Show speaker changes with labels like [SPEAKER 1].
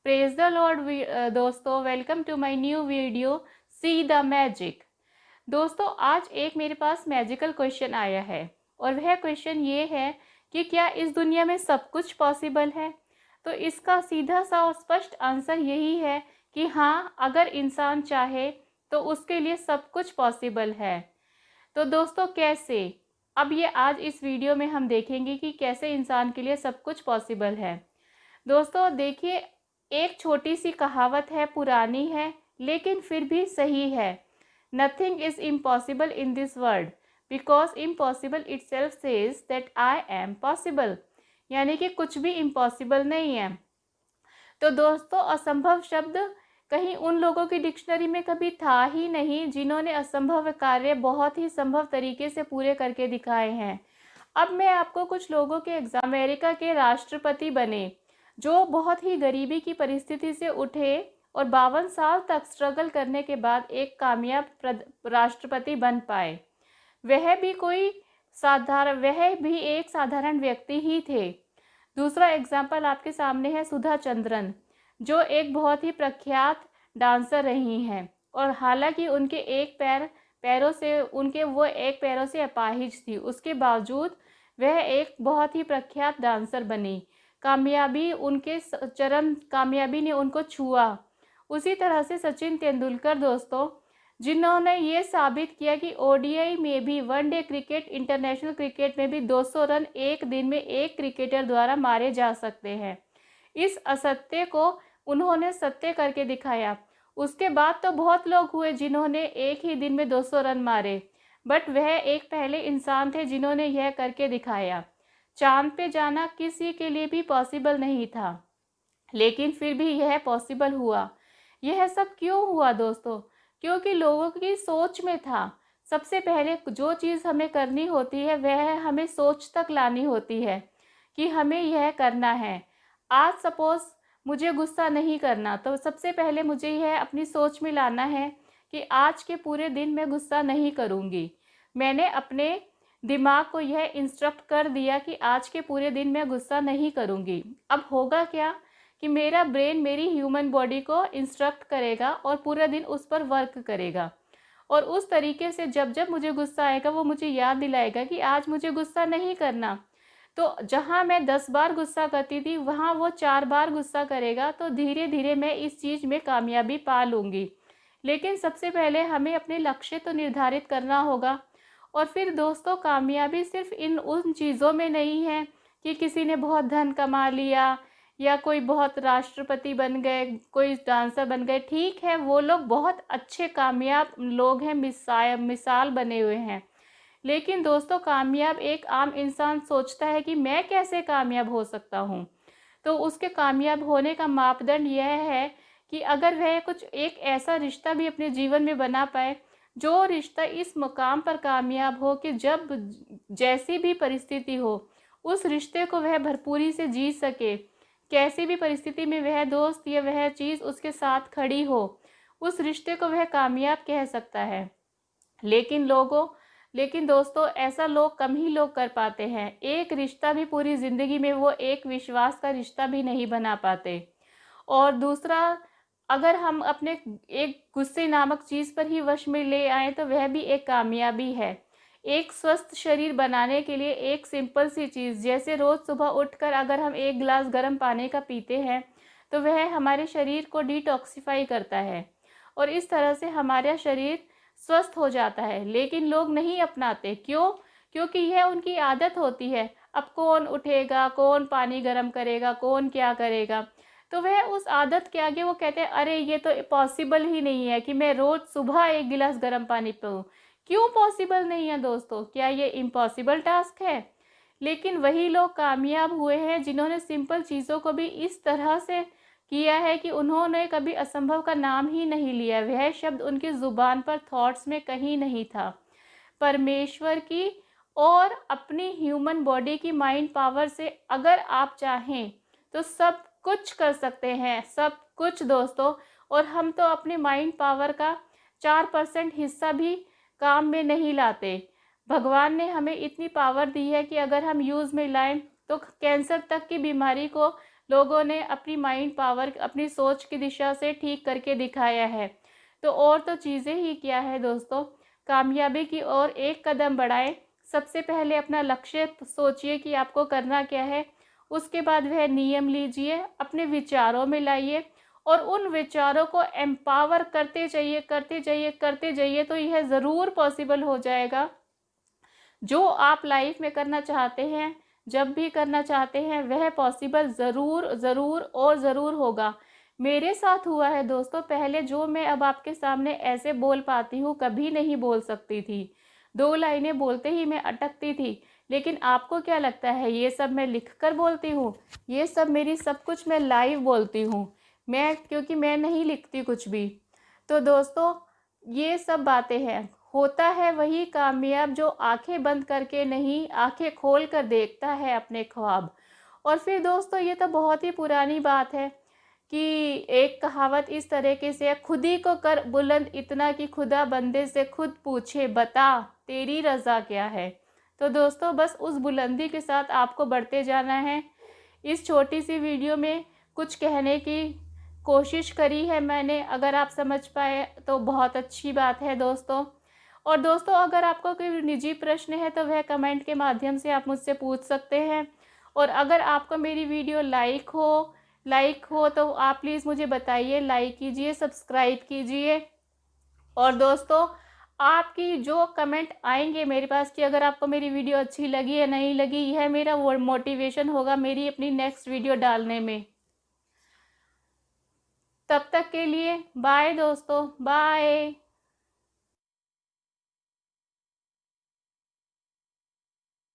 [SPEAKER 1] Praise the lord दोस्तों, welcome to my new video see the magic. दोस्तों, आज एक मेरे पास मैजिकल क्वेश्चन आया है और वह क्वेश्चन ये है कि क्या इस दुनिया में सब कुछ पॉसिबल है। तो इसका सीधा सा और स्पष्ट आंसर यही है कि हाँ, अगर इंसान चाहे तो उसके लिए सब कुछ पॉसिबल है। तो दोस्तों, कैसे? अब ये आज इस वीडियो में हम देखेंगे कि कैसे इंसान के लिए सब कुछ पॉसिबल है। दोस्तों देखिए, एक छोटी सी कहावत है, पुरानी है लेकिन फिर भी सही है। Nothing is impossible in this world because impossible itself says that I am possible. यानी कि कुछ भी इम्पॉसिबल नहीं है। तो दोस्तों, असंभव शब्द कहीं उन लोगों की डिक्शनरी में कभी था ही नहीं जिन्होंने असंभव कार्य बहुत ही संभव तरीके से पूरे करके दिखाए हैं। अब मैं आपको कुछ लोगों के एग्जाम, अमेरिका के राष्ट्रपति बने जो बहुत ही गरीबी की परिस्थिति से उठे और 52 साल तक स्ट्रगल करने के बाद एक कामयाब राष्ट्रपति बन पाए। वह भी एक साधारण व्यक्ति ही थे। दूसरा एग्जाम्पल आपके सामने है सुधा चंद्रन, जो एक बहुत ही प्रख्यात डांसर रही हैं और हालांकि वो एक पैरों से अपाहिज थी, उसके बावजूद वह एक बहुत ही प्रख्यात डांसर बनी। कामयाबी ने उनको छुआ। उसी तरह से सचिन तेंदुलकर दोस्तों, जिन्होंने ये साबित किया कि ओडीआई में भी, वनडे क्रिकेट, इंटरनेशनल क्रिकेट में भी 200 रन एक दिन में एक क्रिकेटर द्वारा मारे जा सकते हैं। इस असत्य को उन्होंने सत्य करके दिखाया। उसके बाद तो बहुत लोग हुए जिन्होंने एक ही दिन में 200 रन मारे, बट वह एक पहले इंसान थे जिन्होंने यह करके दिखाया। चांद पे जाना किसी के लिए भी पॉसिबल नहीं था, लेकिन फिर भी यह पॉसिबल हुआ। यह सब क्यों हुआ दोस्तों? क्योंकि लोगों की सोच में था। सबसे पहले जो चीज़ हमें करनी होती है वह हमें सोच तक लानी होती है कि हमें यह करना है। आज सपोज मुझे गुस्सा नहीं करना, तो सबसे पहले मुझे यह अपनी सोच में लाना है कि आज के पूरे दिन मैं गुस्सा नहीं करूँगी। मैंने अपने दिमाग को यह इंस्ट्रक्ट कर दिया कि आज के पूरे दिन मैं गुस्सा नहीं करूँगी। अब होगा क्या कि मेरा ब्रेन मेरी ह्यूमन बॉडी को इंस्ट्रक्ट करेगा और पूरा दिन उस पर वर्क करेगा, और उस तरीके से जब जब मुझे गुस्सा आएगा वो मुझे याद दिलाएगा कि आज मुझे गुस्सा नहीं करना। तो जहाँ मैं 10 बार गुस्सा करती थी वहाँ वो 4 बार गुस्सा करेगा, तो धीरे धीरे मैं इस चीज़ में कामयाबी पा लूँगी। लेकिन सबसे पहले हमें अपने लक्ष्य तो निर्धारित करना होगा। और फिर दोस्तों, कामयाबी सिर्फ उन चीज़ों में नहीं है कि किसी ने बहुत धन कमा लिया या कोई बहुत राष्ट्रपति बन गए, कोई डांसर बन गए। ठीक है, वो लोग बहुत अच्छे कामयाब लोग हैं, मिसाल बने हुए हैं। लेकिन दोस्तों, कामयाब एक आम इंसान सोचता है कि मैं कैसे कामयाब हो सकता हूँ। तो उसके कामयाब होने का मापदंड यह है कि अगर वह कुछ एक ऐसा रिश्ता भी अपने जीवन में बना पाए, जो रिश्ता इस मुकाम पर कामयाब हो कि जब जैसी भी परिस्थिति हो उस रिश्ते को वह भरपूरी से जी सके। कैसी भी परिस्थिति में वह दोस्त या वह चीज़ उसके साथ खड़ी हो, उस रिश्ते को वह कामयाब कह सकता है। लेकिन दोस्तों, ऐसा लोग कम ही लोग कर पाते हैं। एक रिश्ता भी पूरी ज़िंदगी में वो एक विश्वास का रिश्ता भी नहीं बना पाते। और दूसरा, अगर हम अपने एक गुस्से नामक चीज़ पर ही वश में ले आए तो वह भी एक कामयाबी है। एक स्वस्थ शरीर बनाने के लिए एक सिंपल सी चीज़, जैसे रोज़ सुबह उठकर अगर हम एक गिलास गर्म पानी का पीते हैं तो वह हमारे शरीर को डिटॉक्सिफाई करता है और इस तरह से हमारा शरीर स्वस्थ हो जाता है। लेकिन लोग नहीं अपनाते। क्यों? क्योंकि यह उनकी आदत होती है। अब कौन उठेगा, कौन पानी गर्म करेगा, कौन क्या करेगा, तो वह उस आदत के आगे वो कहते हैं अरे ये तो पॉसिबल ही नहीं है कि मैं रोज़ सुबह एक गिलास गर्म पानी पीऊँ। क्यों पॉसिबल नहीं है दोस्तों? क्या ये इम्पॉसिबल टास्क है? लेकिन वही लोग कामयाब हुए हैं जिन्होंने सिंपल चीज़ों को भी इस तरह से किया है कि उन्होंने कभी असंभव का नाम ही नहीं लिया। वह शब्द उनकी ज़ुबान पर, थॉट्स में कहीं नहीं था। परमेश्वर की और अपनी ह्यूमन बॉडी की माइंड पावर से अगर आप चाहें तो सब कुछ कर सकते हैं, सब कुछ दोस्तों। और हम तो अपने माइंड पावर का 4% हिस्सा भी काम में नहीं लाते। भगवान ने हमें इतनी पावर दी है कि अगर हम यूज़ में लाएं तो कैंसर तक की बीमारी को लोगों ने अपनी माइंड पावर, अपनी सोच की दिशा से ठीक करके दिखाया है। तो और तो चीज़ें ही क्या है दोस्तों, कामयाबी की ओर एक कदम बढ़ाएं। सबसे पहले अपना लक्ष्य सोचिए कि आपको करना क्या है, उसके बाद वह नियम लीजिए, अपने विचारों में लाइए और उन विचारों को एम्पावर करते जाइए, करते जाइए, करते जाइए, तो यह ज़रूर पॉसिबल हो जाएगा। जो आप लाइफ में करना चाहते हैं, जब भी करना चाहते हैं, वह पॉसिबल ज़रूर ज़रूर और ज़रूर होगा। मेरे साथ हुआ है दोस्तों, पहले जो मैं अब आपके सामने ऐसे बोल पाती हूँ, कभी नहीं बोल सकती थी। 2 लाइनें बोलते ही मैं अटकती थी। लेकिन आपको क्या लगता है ये सब मैं लिख कर बोलती हूँ? ये सब मेरी सब कुछ मैं लाइव बोलती हूँ। क्योंकि मैं नहीं लिखती कुछ भी। तो दोस्तों, ये सब बातें हैं। होता है वही कामयाब जो आंखें बंद करके नहीं, आंखें खोल कर देखता है अपने ख्वाब। और फिर दोस्तों, ये तो बहुत ही पुरानी बात है कि एक कहावत इस तरीके से है, खुद ही को कर बुलंद इतना कि खुदा बंदे से खुद पूछे, बता तेरी रज़ा क्या है। तो दोस्तों, बस उस बुलंदी के साथ आपको बढ़ते जाना है। इस छोटी सी वीडियो में कुछ कहने की कोशिश करी है मैंने, अगर आप समझ पाए तो बहुत अच्छी बात है दोस्तों। और दोस्तों, अगर आपको कोई निजी प्रश्न है तो वह कमेंट के माध्यम से आप मुझसे पूछ सकते हैं। और अगर आपको मेरी वीडियो लाइक हो तो आप प्लीज़ मुझे बताइए, लाइक कीजिए, सब्सक्राइब कीजिए। और दोस्तों, आपकी जो कमेंट आएंगे मेरे पास कि अगर आपको मेरी वीडियो अच्छी लगी या नहीं लगी, यह मेरा वो मोटिवेशन होगा मेरी अपनी नेक्स्ट वीडियो डालने में। तब तक के लिए बाय दोस्तों, बाय।